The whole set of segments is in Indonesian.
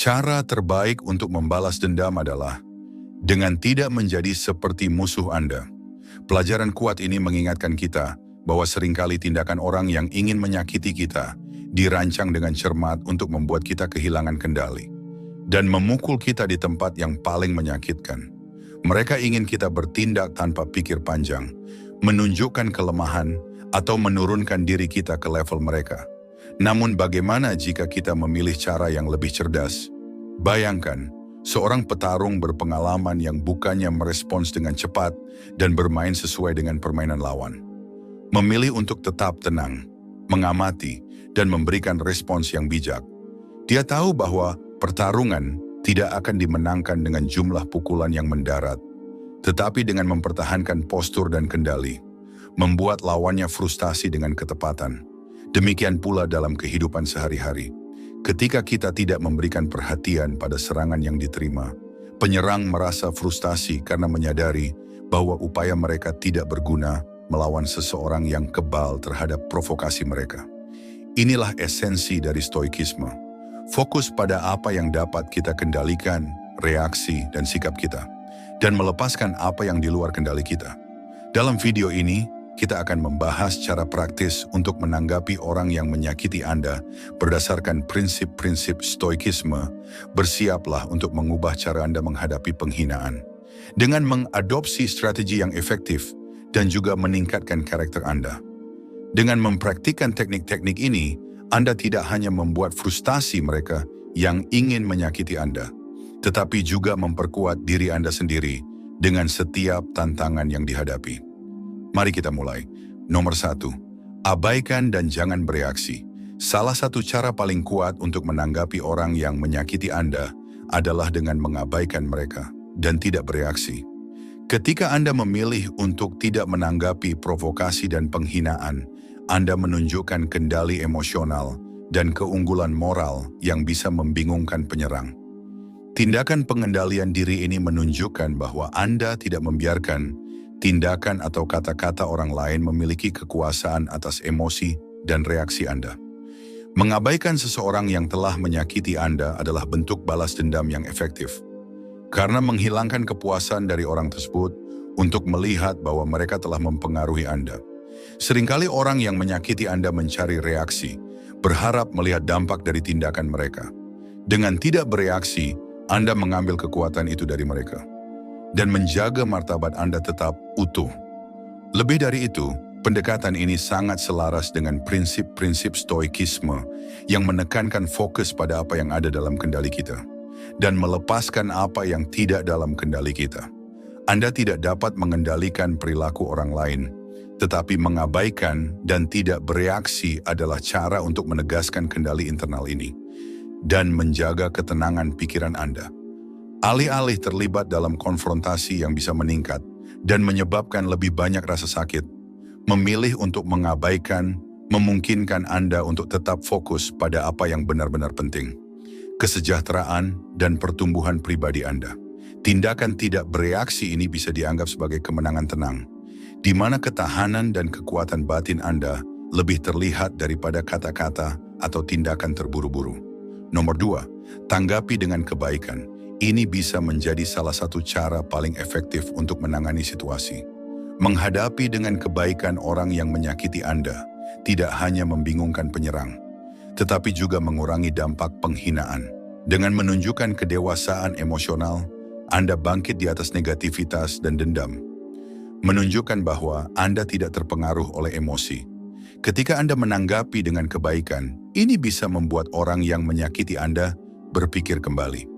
Cara terbaik untuk membalas dendam adalah dengan tidak menjadi seperti musuh Anda. Pelajaran kuat ini mengingatkan kita bahwa seringkali tindakan orang yang ingin menyakiti kita dirancang dengan cermat untuk membuat kita kehilangan kendali dan memukul kita di tempat yang paling menyakitkan. Mereka ingin kita bertindak tanpa pikir panjang, menunjukkan kelemahan, atau menurunkan diri kita ke level mereka. Namun bagaimana jika kita memilih cara yang lebih cerdas? Bayangkan, seorang petarung berpengalaman yang bukannya merespons dengan cepat dan bermain sesuai dengan permainan lawan. Memilih untuk tetap tenang, mengamati, dan memberikan respons yang bijak. Dia tahu bahwa pertarungan tidak akan dimenangkan dengan jumlah pukulan yang mendarat, tetapi dengan mempertahankan postur dan kendali, membuat lawannya frustasi dengan ketepatan. Demikian pula dalam kehidupan sehari-hari. Ketika kita tidak memberikan perhatian pada serangan yang diterima, penyerang merasa frustasi karena menyadari bahwa upaya mereka tidak berguna melawan seseorang yang kebal terhadap provokasi mereka. Inilah esensi dari stoikisme. Fokus pada apa yang dapat kita kendalikan, reaksi, dan sikap kita, dan melepaskan apa yang di luar kendali kita. Dalam video ini, kita akan membahas cara praktis untuk menanggapi orang yang menyakiti Anda berdasarkan prinsip-prinsip stoikisme. Bersiaplah untuk mengubah cara Anda menghadapi penghinaan dengan mengadopsi strategi yang efektif dan juga meningkatkan karakter Anda. Dengan mempraktikkan teknik-teknik ini, Anda tidak hanya membuat frustasi mereka yang ingin menyakiti Anda, tetapi juga memperkuat diri Anda sendiri dengan setiap tantangan yang dihadapi. Mari kita mulai. Nomor 1, abaikan dan jangan bereaksi. Salah satu cara paling kuat untuk menanggapi orang yang menyakiti Anda adalah dengan mengabaikan mereka dan tidak bereaksi. Ketika Anda memilih untuk tidak menanggapi provokasi dan penghinaan, Anda menunjukkan kendali emosional dan keunggulan moral yang bisa membingungkan penyerang. Tindakan pengendalian diri ini menunjukkan bahwa Anda tidak membiarkan tindakan atau kata-kata orang lain memiliki kekuasaan atas emosi dan reaksi Anda. Mengabaikan seseorang yang telah menyakiti Anda adalah bentuk balas dendam yang efektif, karena menghilangkan kepuasan dari orang tersebut untuk melihat bahwa mereka telah mempengaruhi Anda. Seringkali orang yang menyakiti Anda mencari reaksi, berharap melihat dampak dari tindakan mereka. Dengan tidak bereaksi, Anda mengambil kekuatan itu dari mereka dan menjaga martabat Anda tetap utuh. Lebih dari itu, pendekatan ini sangat selaras dengan prinsip-prinsip stoikisme yang menekankan fokus pada apa yang ada dalam kendali kita dan melepaskan apa yang tidak dalam kendali kita. Anda tidak dapat mengendalikan perilaku orang lain, tetapi mengabaikan dan tidak bereaksi adalah cara untuk menegaskan kendali internal ini dan menjaga ketenangan pikiran Anda. Alih-alih terlibat dalam konfrontasi yang bisa meningkat dan menyebabkan lebih banyak rasa sakit, memilih untuk mengabaikan memungkinkan Anda untuk tetap fokus pada apa yang benar-benar penting, kesejahteraan dan pertumbuhan pribadi Anda. Tindakan tidak bereaksi ini bisa dianggap sebagai kemenangan tenang, di mana ketahanan dan kekuatan batin Anda lebih terlihat daripada kata-kata atau tindakan terburu-buru. Nomor 2, tanggapi dengan kebaikan. Ini bisa menjadi salah satu cara paling efektif untuk menangani situasi. Menghadapi dengan kebaikan orang yang menyakiti Anda tidak hanya membingungkan penyerang, tetapi juga mengurangi dampak penghinaan. Dengan menunjukkan kedewasaan emosional, Anda bangkit di atas negativitas dan dendam, menunjukkan bahwa Anda tidak terpengaruh oleh emosi. Ketika Anda menanggapi dengan kebaikan, ini bisa membuat orang yang menyakiti Anda berpikir kembali.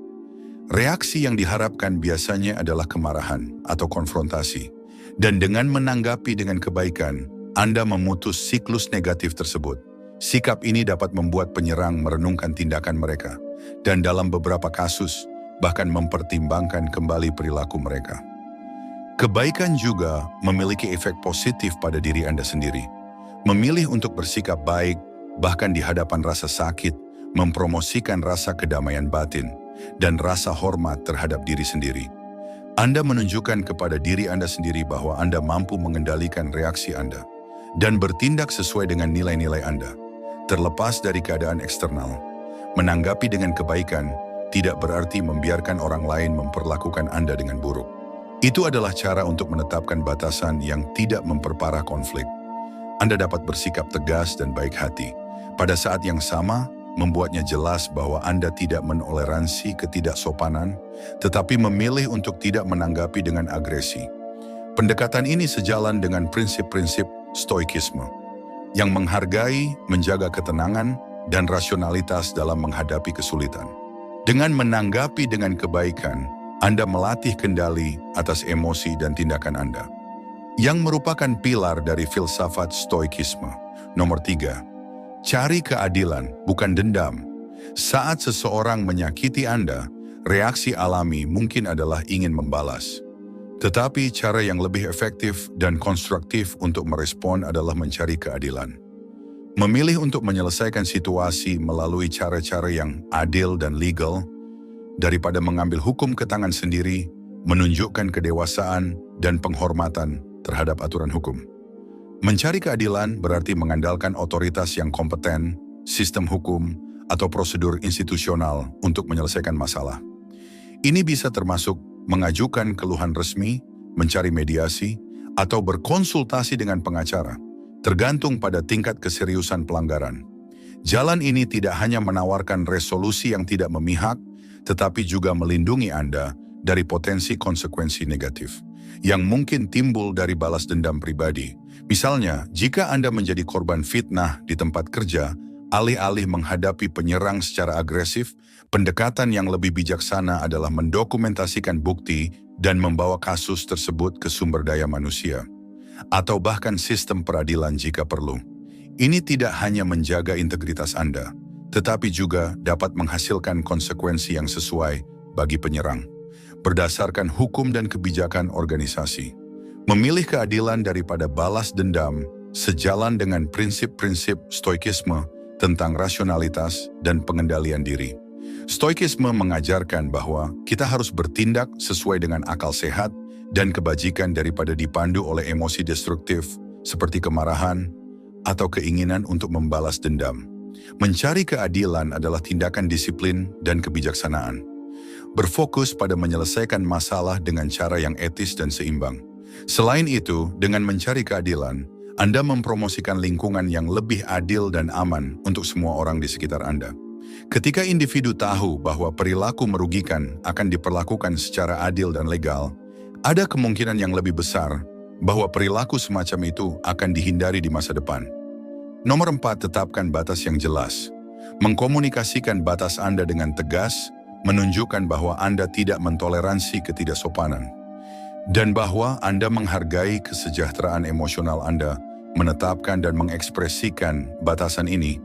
Reaksi yang diharapkan biasanya adalah kemarahan atau konfrontasi, dan dengan menanggapi dengan kebaikan, Anda memutus siklus negatif tersebut. Sikap ini dapat membuat penyerang merenungkan tindakan mereka, dan dalam beberapa kasus, bahkan mempertimbangkan kembali perilaku mereka. Kebaikan juga memiliki efek positif pada diri Anda sendiri. Memilih untuk bersikap baik, bahkan di hadapan rasa sakit, mempromosikan rasa kedamaian batin dan rasa hormat terhadap diri sendiri. Anda menunjukkan kepada diri Anda sendiri bahwa Anda mampu mengendalikan reaksi Anda dan bertindak sesuai dengan nilai-nilai Anda, terlepas dari keadaan eksternal. Menanggapi dengan kebaikan tidak berarti membiarkan orang lain memperlakukan Anda dengan buruk. Itu adalah cara untuk menetapkan batasan yang tidak memperparah konflik. Anda dapat bersikap tegas dan baik hati. Pada saat yang sama, membuatnya jelas bahwa Anda tidak menoleransi ketidaksopanan, tetapi memilih untuk tidak menanggapi dengan agresi. Pendekatan ini sejalan dengan prinsip-prinsip stoikisme, yang menghargai, menjaga ketenangan, dan rasionalitas dalam menghadapi kesulitan. Dengan menanggapi dengan kebaikan, Anda melatih kendali atas emosi dan tindakan Anda, yang merupakan pilar dari filsafat stoikisme. Nomor 3. Cari keadilan, bukan dendam. Saat seseorang menyakiti Anda, reaksi alami mungkin adalah ingin membalas. Tetapi cara yang lebih efektif dan konstruktif untuk merespon adalah mencari keadilan. Memilih untuk menyelesaikan situasi melalui cara-cara yang adil dan legal, daripada mengambil hukum ke tangan sendiri, menunjukkan kedewasaan dan penghormatan terhadap aturan hukum. Mencari keadilan berarti mengandalkan otoritas yang kompeten, sistem hukum, atau prosedur institusional untuk menyelesaikan masalah. Ini bisa termasuk mengajukan keluhan resmi, mencari mediasi, atau berkonsultasi dengan pengacara, tergantung pada tingkat keseriusan pelanggaran. Jalan ini tidak hanya menawarkan resolusi yang tidak memihak, tetapi juga melindungi Anda dari potensi konsekuensi negatif yang mungkin timbul dari balas dendam pribadi. Misalnya, jika Anda menjadi korban fitnah di tempat kerja, alih-alih menghadapi penyerang secara agresif, pendekatan yang lebih bijaksana adalah mendokumentasikan bukti dan membawa kasus tersebut ke sumber daya manusia, atau bahkan sistem peradilan jika perlu. Ini tidak hanya menjaga integritas Anda, tetapi juga dapat menghasilkan konsekuensi yang sesuai bagi penyerang, berdasarkan hukum dan kebijakan organisasi. Memilih keadilan daripada balas dendam sejalan dengan prinsip-prinsip stoikisme tentang rasionalitas dan pengendalian diri. Stoikisme mengajarkan bahwa kita harus bertindak sesuai dengan akal sehat dan kebajikan daripada dipandu oleh emosi destruktif seperti kemarahan atau keinginan untuk membalas dendam. Mencari keadilan adalah tindakan disiplin dan kebijaksanaan. Berfokus pada menyelesaikan masalah dengan cara yang etis dan seimbang. Selain itu, dengan mencari keadilan, Anda mempromosikan lingkungan yang lebih adil dan aman untuk semua orang di sekitar Anda. Ketika individu tahu bahwa perilaku merugikan akan diperlakukan secara adil dan legal, ada kemungkinan yang lebih besar bahwa perilaku semacam itu akan dihindari di masa depan. Nomor 4, tetapkan batas yang jelas. Mengkomunikasikan batas Anda dengan tegas, menunjukkan bahwa Anda tidak mentoleransi ketidaksopanan, dan bahwa Anda menghargai kesejahteraan emosional Anda. Menetapkan dan mengekspresikan batasan ini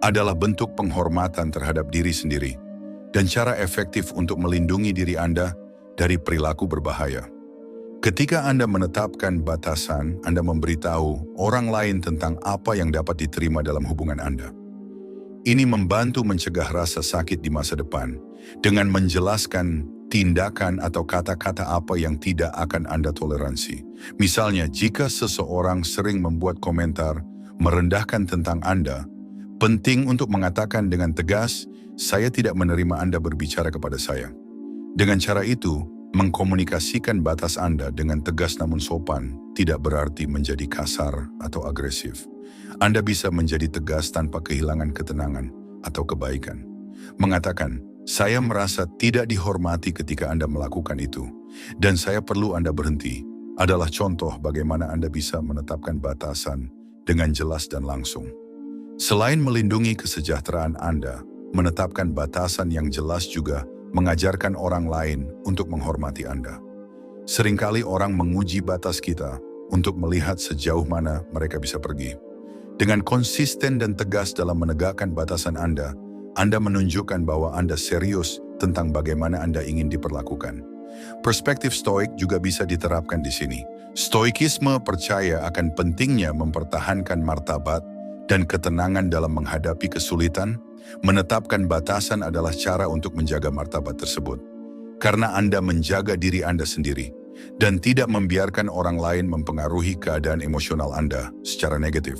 adalah bentuk penghormatan terhadap diri sendiri dan cara efektif untuk melindungi diri Anda dari perilaku berbahaya. Ketika Anda menetapkan batasan, Anda memberitahu orang lain tentang apa yang dapat diterima dalam hubungan Anda. Ini membantu mencegah rasa sakit di masa depan dengan menjelaskan tindakan atau kata-kata apa yang tidak akan Anda toleransi. Misalnya, jika seseorang sering membuat komentar merendahkan tentang Anda, penting untuk mengatakan dengan tegas, "Saya tidak menerima Anda berbicara kepada saya." Dengan cara itu, mengkomunikasikan batas Anda dengan tegas namun sopan tidak berarti menjadi kasar atau agresif. Anda bisa menjadi tegas tanpa kehilangan ketenangan atau kebaikan. Mengatakan, "Saya merasa tidak dihormati ketika Anda melakukan itu, dan saya perlu Anda berhenti," adalah contoh bagaimana Anda bisa menetapkan batasan dengan jelas dan langsung. Selain melindungi kesejahteraan Anda, menetapkan batasan yang jelas juga mengajarkan orang lain untuk menghormati Anda. Seringkali orang menguji batas kita untuk melihat sejauh mana mereka bisa pergi. Dengan konsisten dan tegas dalam menegakkan batasan Anda menunjukkan bahwa Anda serius tentang bagaimana Anda ingin diperlakukan. Perspektif stoik juga bisa diterapkan di sini. Stoikisme percaya akan pentingnya mempertahankan martabat dan ketenangan dalam menghadapi kesulitan. Menetapkan batasan adalah cara untuk menjaga martabat tersebut. Karena Anda menjaga diri Anda sendiri dan tidak membiarkan orang lain mempengaruhi keadaan emosional Anda secara negatif.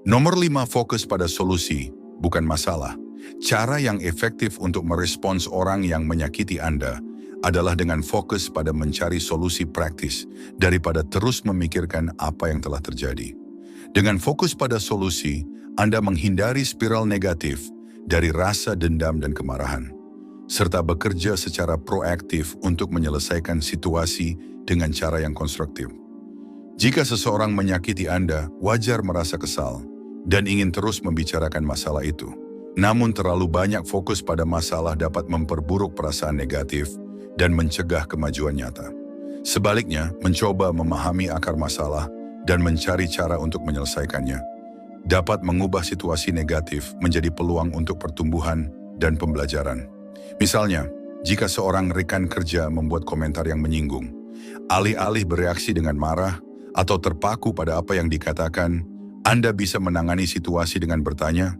Nomor 5, fokus pada solusi, bukan masalah. Cara yang efektif untuk merespons orang yang menyakiti Anda adalah dengan fokus pada mencari solusi praktis daripada terus memikirkan apa yang telah terjadi. Dengan fokus pada solusi, Anda menghindari spiral negatif dari rasa dendam dan kemarahan, serta bekerja secara proaktif untuk menyelesaikan situasi dengan cara yang konstruktif. Jika seseorang menyakiti Anda, wajar merasa kesal dan ingin terus membicarakan masalah itu. Namun terlalu banyak fokus pada masalah dapat memperburuk perasaan negatif dan mencegah kemajuan nyata. Sebaliknya, mencoba memahami akar masalah dan mencari cara untuk menyelesaikannya dapat mengubah situasi negatif menjadi peluang untuk pertumbuhan dan pembelajaran. Misalnya, jika seorang rekan kerja membuat komentar yang menyinggung, alih-alih bereaksi dengan marah atau terpaku pada apa yang dikatakan, Anda bisa menangani situasi dengan bertanya,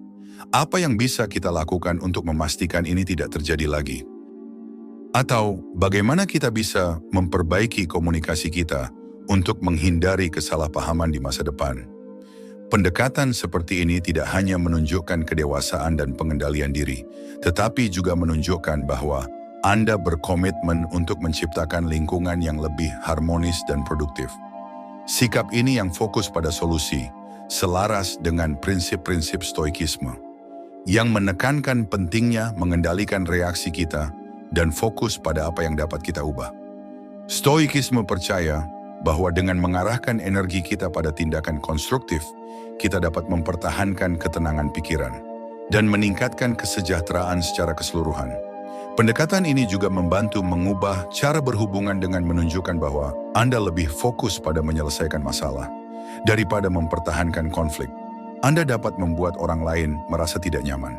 apa yang bisa kita lakukan untuk memastikan ini tidak terjadi lagi? Atau bagaimana kita bisa memperbaiki komunikasi kita untuk menghindari kesalahpahaman di masa depan? Pendekatan seperti ini tidak hanya menunjukkan kedewasaan dan pengendalian diri, tetapi juga menunjukkan bahwa Anda berkomitmen untuk menciptakan lingkungan yang lebih harmonis dan produktif. Sikap ini yang fokus pada solusi, selaras dengan prinsip-prinsip stoikisme, yang menekankan pentingnya mengendalikan reaksi kita dan fokus pada apa yang dapat kita ubah. Stoikisme percaya bahwa dengan mengarahkan energi kita pada tindakan konstruktif, kita dapat mempertahankan ketenangan pikiran dan meningkatkan kesejahteraan secara keseluruhan. Pendekatan ini juga membantu mengubah cara berhubungan dengan menunjukkan bahwa Anda lebih fokus pada menyelesaikan masalah daripada mempertahankan konflik. Anda dapat membuat orang lain merasa tidak nyaman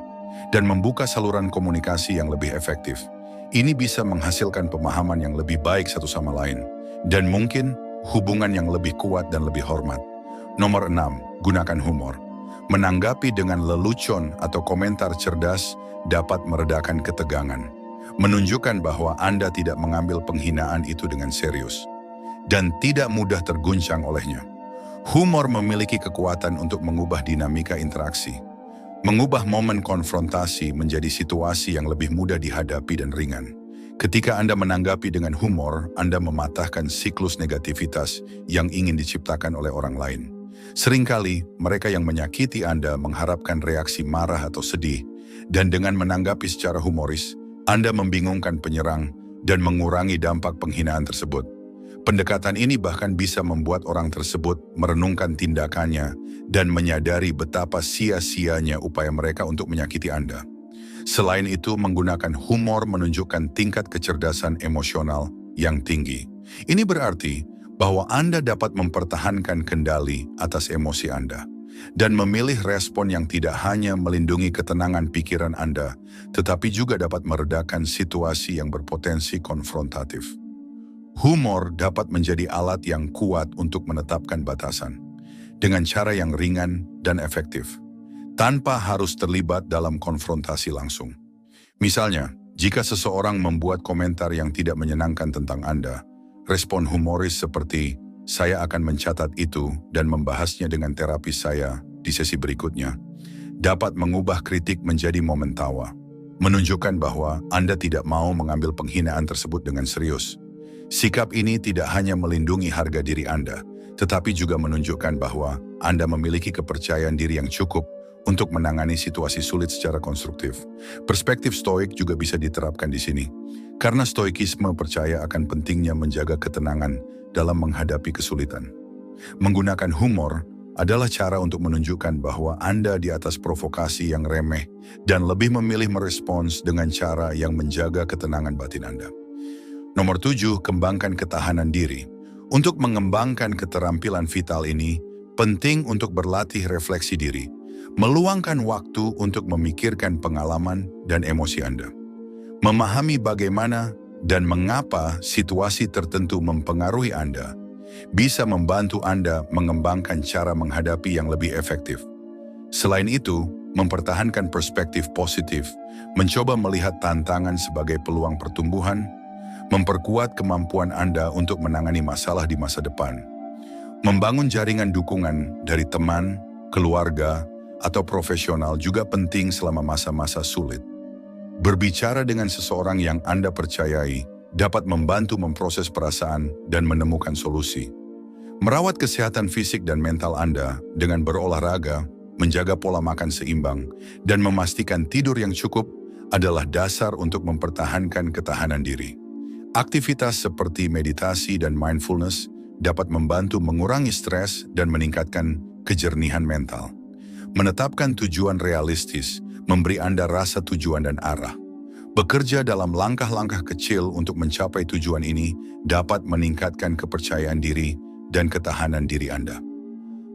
dan membuka saluran komunikasi yang lebih efektif. Ini bisa menghasilkan pemahaman yang lebih baik satu sama lain dan mungkin hubungan yang lebih kuat dan lebih hormat. Nomor 6, gunakan humor. Menanggapi dengan lelucon atau komentar cerdas dapat meredakan ketegangan, menunjukkan bahwa Anda tidak mengambil penghinaan itu dengan serius dan tidak mudah terguncang olehnya. Humor memiliki kekuatan untuk mengubah dinamika interaksi, mengubah momen konfrontasi menjadi situasi yang lebih mudah dihadapi dan ringan. Ketika Anda menanggapi dengan humor, Anda mematahkan siklus negativitas yang ingin diciptakan oleh orang lain. Seringkali, mereka yang menyakiti Anda mengharapkan reaksi marah atau sedih, dan dengan menanggapi secara humoris, Anda membingungkan penyerang dan mengurangi dampak penghinaan tersebut. Pendekatan ini bahkan bisa membuat orang tersebut merenungkan tindakannya dan menyadari betapa sia-sianya upaya mereka untuk menyakiti Anda. Selain itu, menggunakan humor menunjukkan tingkat kecerdasan emosional yang tinggi. Ini berarti bahwa Anda dapat mempertahankan kendali atas emosi Anda dan memilih respon yang tidak hanya melindungi ketenangan pikiran Anda, tetapi juga dapat meredakan situasi yang berpotensi konfrontatif. Humor dapat menjadi alat yang kuat untuk menetapkan batasan dengan cara yang ringan dan efektif, tanpa harus terlibat dalam konfrontasi langsung. Misalnya, jika seseorang membuat komentar yang tidak menyenangkan tentang Anda, respon humoris seperti, saya akan mencatat itu dan membahasnya dengan terapis saya di sesi berikutnya, dapat mengubah kritik menjadi momen tawa, menunjukkan bahwa Anda tidak mau mengambil penghinaan tersebut dengan serius. Sikap ini tidak hanya melindungi harga diri Anda, tetapi juga menunjukkan bahwa Anda memiliki kepercayaan diri yang cukup untuk menangani situasi sulit secara konstruktif. Perspektif stoik juga bisa diterapkan di sini, karena stoikisme percaya akan pentingnya menjaga ketenangan dalam menghadapi kesulitan. Menggunakan humor adalah cara untuk menunjukkan bahwa Anda di atas provokasi yang remeh dan lebih memilih merespons dengan cara yang menjaga ketenangan batin Anda. Nomor 7, kembangkan ketahanan diri. Untuk mengembangkan keterampilan vital ini, penting untuk berlatih refleksi diri, meluangkan waktu untuk memikirkan pengalaman dan emosi Anda. Memahami bagaimana dan mengapa situasi tertentu mempengaruhi Anda, bisa membantu Anda mengembangkan cara menghadapi yang lebih efektif. Selain itu, mempertahankan perspektif positif, mencoba melihat tantangan sebagai peluang pertumbuhan, memperkuat kemampuan Anda untuk menangani masalah di masa depan. Membangun jaringan dukungan dari teman, keluarga, atau profesional juga penting selama masa-masa sulit. Berbicara dengan seseorang yang Anda percayai dapat membantu memproses perasaan dan menemukan solusi. Merawat kesehatan fisik dan mental Anda dengan berolahraga, menjaga pola makan seimbang, dan memastikan tidur yang cukup adalah dasar untuk mempertahankan ketahanan diri. Aktivitas seperti meditasi dan mindfulness dapat membantu mengurangi stres dan meningkatkan kejernihan mental. Menetapkan tujuan realistis memberi Anda rasa tujuan dan arah. Bekerja dalam langkah-langkah kecil untuk mencapai tujuan ini dapat meningkatkan kepercayaan diri dan ketahanan diri Anda.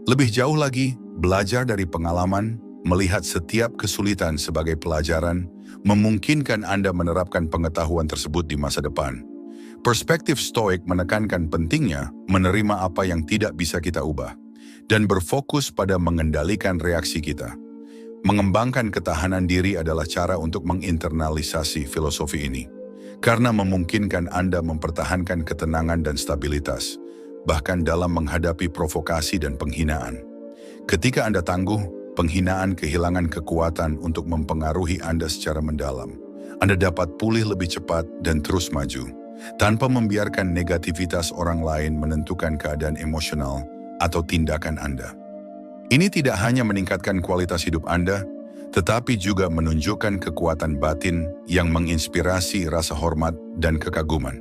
Lebih jauh lagi, belajar dari pengalaman, melihat setiap kesulitan sebagai pelajaran, memungkinkan Anda menerapkan pengetahuan tersebut di masa depan. Perspektif stoik menekankan pentingnya menerima apa yang tidak bisa kita ubah dan berfokus pada mengendalikan reaksi kita. Mengembangkan ketahanan diri adalah cara untuk menginternalisasi filosofi ini, karena memungkinkan Anda mempertahankan ketenangan dan stabilitas, bahkan dalam menghadapi provokasi dan penghinaan. Ketika Anda tangguh, penghinaan kehilangan kekuatan untuk mempengaruhi Anda secara mendalam. Anda dapat pulih lebih cepat dan terus maju, tanpa membiarkan negativitas orang lain menentukan keadaan emosional atau tindakan Anda. Ini tidak hanya meningkatkan kualitas hidup Anda, tetapi juga menunjukkan kekuatan batin yang menginspirasi rasa hormat dan kekaguman.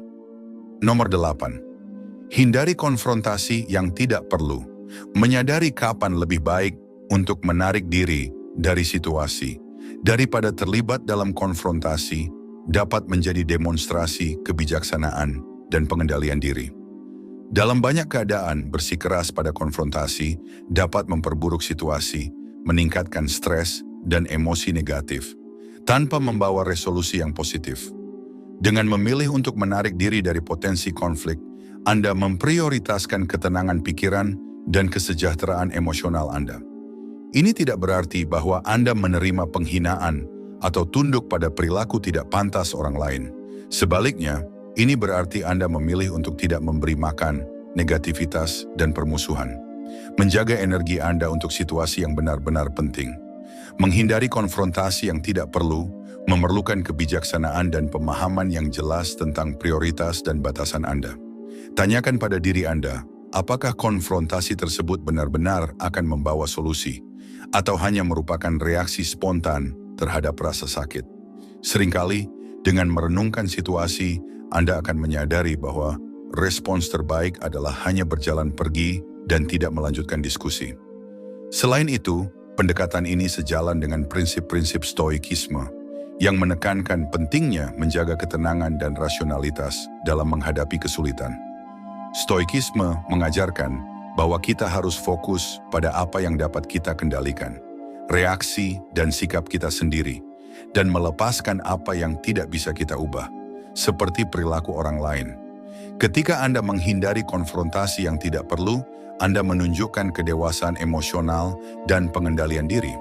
Nomor 8. Hindari konfrontasi yang tidak perlu. Menyadari kapan lebih baik untuk menarik diri dari situasi daripada terlibat dalam konfrontasi dapat menjadi demonstrasi kebijaksanaan dan pengendalian diri. Dalam banyak keadaan, bersikeras pada konfrontasi dapat memperburuk situasi, meningkatkan stres dan emosi negatif, tanpa membawa resolusi yang positif. Dengan memilih untuk menarik diri dari potensi konflik, Anda memprioritaskan ketenangan pikiran dan kesejahteraan emosional Anda. Ini tidak berarti bahwa Anda menerima penghinaan atau tunduk pada perilaku tidak pantas orang lain. Sebaliknya, ini berarti Anda memilih untuk tidak memberi makan negativitas dan permusuhan. Menjaga energi Anda untuk situasi yang benar-benar penting. Menghindari konfrontasi yang tidak perlu, memerlukan kebijaksanaan dan pemahaman yang jelas tentang prioritas dan batasan Anda. Tanyakan pada diri Anda, apakah konfrontasi tersebut benar-benar akan membawa solusi, atau hanya merupakan reaksi spontan terhadap rasa sakit. Seringkali, dengan merenungkan situasi, Anda akan menyadari bahwa respons terbaik adalah hanya berjalan pergi dan tidak melanjutkan diskusi. Selain itu, pendekatan ini sejalan dengan prinsip-prinsip stoikisme yang menekankan pentingnya menjaga ketenangan dan rasionalitas dalam menghadapi kesulitan. Stoikisme mengajarkan bahwa kita harus fokus pada apa yang dapat kita kendalikan, reaksi dan sikap kita sendiri, dan melepaskan apa yang tidak bisa kita ubah, seperti perilaku orang lain. Ketika Anda menghindari konfrontasi yang tidak perlu, Anda menunjukkan kedewasaan emosional dan pengendalian diri.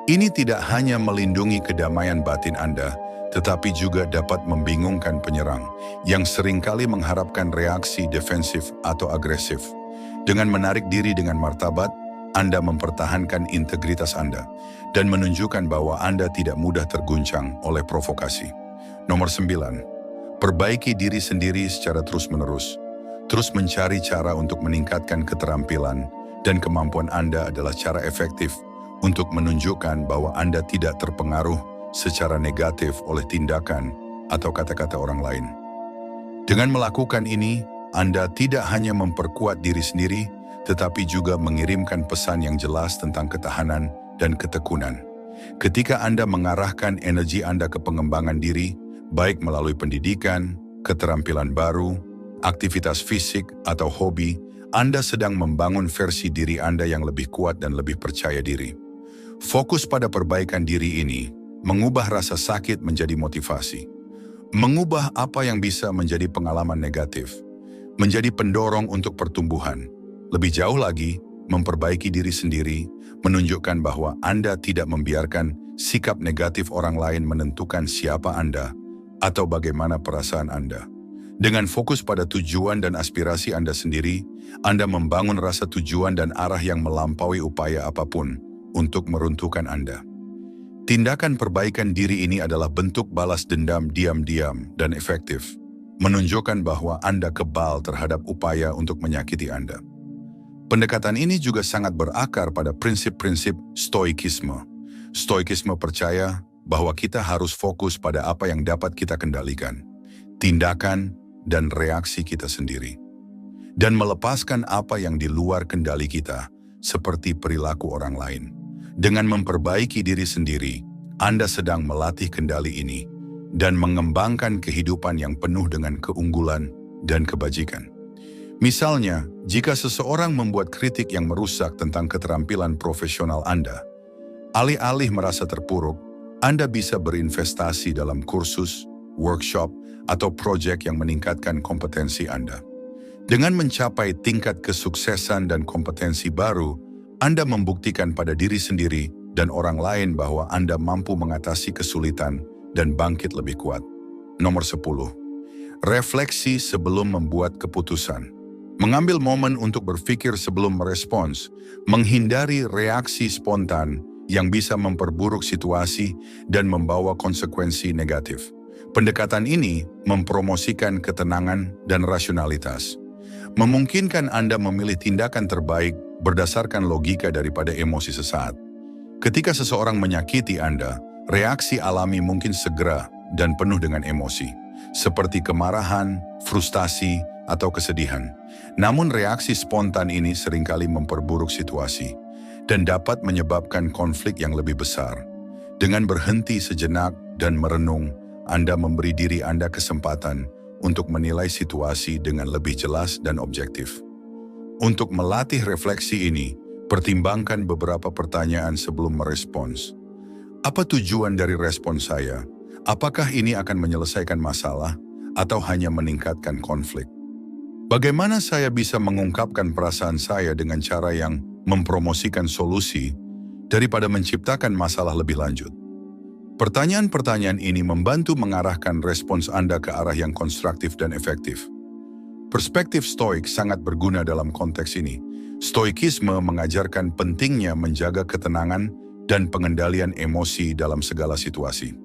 Ini tidak hanya melindungi kedamaian batin Anda, tetapi juga dapat membingungkan penyerang yang seringkali mengharapkan reaksi defensif atau agresif. Dengan menarik diri dengan martabat, Anda mempertahankan integritas Anda dan menunjukkan bahwa Anda tidak mudah terguncang oleh provokasi. Nomor 9. Perbaiki diri sendiri secara terus-menerus. Terus mencari cara untuk meningkatkan keterampilan dan kemampuan Anda adalah cara efektif untuk menunjukkan bahwa Anda tidak terpengaruh secara negatif oleh tindakan atau kata-kata orang lain. Dengan melakukan ini, Anda tidak hanya memperkuat diri sendiri, tetapi juga mengirimkan pesan yang jelas tentang ketahanan dan ketekunan. Ketika Anda mengarahkan energi Anda ke pengembangan diri, baik melalui pendidikan, keterampilan baru, aktivitas fisik, atau hobi, Anda sedang membangun versi diri Anda yang lebih kuat dan lebih percaya diri. Fokus pada perbaikan diri ini mengubah rasa sakit menjadi motivasi. Mengubah apa yang bisa menjadi pengalaman negatif, menjadi pendorong untuk pertumbuhan. Lebih jauh lagi, memperbaiki diri sendiri, menunjukkan bahwa Anda tidak membiarkan sikap negatif orang lain menentukan siapa Anda atau bagaimana perasaan Anda. Dengan fokus pada tujuan dan aspirasi Anda sendiri, Anda membangun rasa tujuan dan arah yang melampaui upaya apapun untuk meruntuhkan Anda. Tindakan perbaikan diri ini adalah bentuk balas dendam diam-diam dan efektif, menunjukkan bahwa Anda kebal terhadap upaya untuk menyakiti Anda. Pendekatan ini juga sangat berakar pada prinsip-prinsip stoikisme. Stoikisme percaya bahwa kita harus fokus pada apa yang dapat kita kendalikan, tindakan dan reaksi kita sendiri, dan melepaskan apa yang di luar kendali kita, seperti perilaku orang lain. Dengan memperbaiki diri sendiri, Anda sedang melatih kendali ini dan mengembangkan kehidupan yang penuh dengan keunggulan dan kebajikan. Misalnya, jika seseorang membuat kritik yang merusak tentang keterampilan profesional Anda, alih-alih merasa terpuruk, Anda bisa berinvestasi dalam kursus, workshop, atau proyek yang meningkatkan kompetensi Anda. Dengan mencapai tingkat kesuksesan dan kompetensi baru, Anda membuktikan pada diri sendiri dan orang lain bahwa Anda mampu mengatasi kesulitan dan bangkit lebih kuat. Nomor 10. Refleksi sebelum membuat keputusan. Mengambil momen untuk berpikir sebelum merespons, menghindari reaksi spontan yang bisa memperburuk situasi dan membawa konsekuensi negatif. Pendekatan ini mempromosikan ketenangan dan rasionalitas, memungkinkan Anda memilih tindakan terbaik berdasarkan logika daripada emosi sesaat. Ketika seseorang menyakiti Anda, reaksi alami mungkin segera dan penuh dengan emosi, seperti kemarahan, frustasi, atau kesedihan. Namun reaksi spontan ini seringkali memperburuk situasi dan dapat menyebabkan konflik yang lebih besar. Dengan berhenti sejenak dan merenung, Anda memberi diri Anda kesempatan untuk menilai situasi dengan lebih jelas dan objektif. Untuk melatih refleksi ini, pertimbangkan beberapa pertanyaan sebelum merespons. Apa tujuan dari respons saya? Apakah ini akan menyelesaikan masalah atau hanya meningkatkan konflik? Bagaimana saya bisa mengungkapkan perasaan saya dengan cara yang mempromosikan solusi daripada menciptakan masalah lebih lanjut? Pertanyaan-pertanyaan ini membantu mengarahkan respons Anda ke arah yang konstruktif dan efektif. Perspektif stoik sangat berguna dalam konteks ini. Stoikisme mengajarkan pentingnya menjaga ketenangan dan pengendalian emosi dalam segala situasi.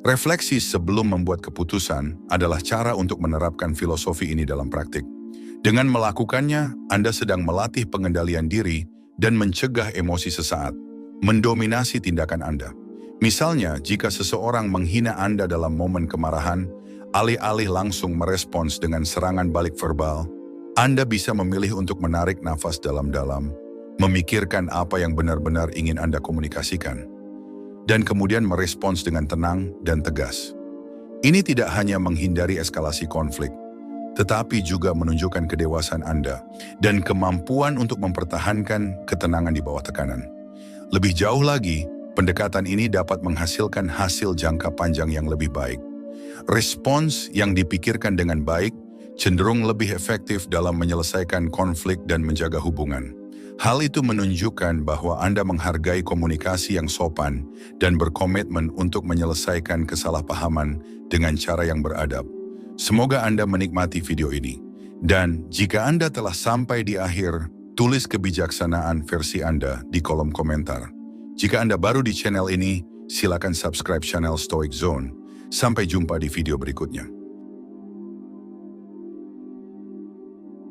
Refleksi sebelum membuat keputusan adalah cara untuk menerapkan filosofi ini dalam praktik. Dengan melakukannya, Anda sedang melatih pengendalian diri dan mencegah emosi sesaat mendominasi tindakan Anda. Misalnya, jika seseorang menghina Anda dalam momen kemarahan, alih-alih langsung merespons dengan serangan balik verbal, Anda bisa memilih untuk menarik nafas dalam-dalam, memikirkan apa yang benar-benar ingin Anda komunikasikan, dan kemudian merespons dengan tenang dan tegas. Ini tidak hanya menghindari eskalasi konflik, tetapi juga menunjukkan kedewasaan Anda dan kemampuan untuk mempertahankan ketenangan di bawah tekanan. Lebih jauh lagi, pendekatan ini dapat menghasilkan hasil jangka panjang yang lebih baik. Respons yang dipikirkan dengan baik cenderung lebih efektif dalam menyelesaikan konflik dan menjaga hubungan. Hal itu menunjukkan bahwa Anda menghargai komunikasi yang sopan dan berkomitmen untuk menyelesaikan kesalahpahaman dengan cara yang beradab. Semoga Anda menikmati video ini. Dan jika Anda telah sampai di akhir, tulis kebijaksanaan versi Anda di kolom komentar. Jika Anda baru di channel ini, silakan subscribe channel Stoic Zone. Sampai jumpa di video berikutnya.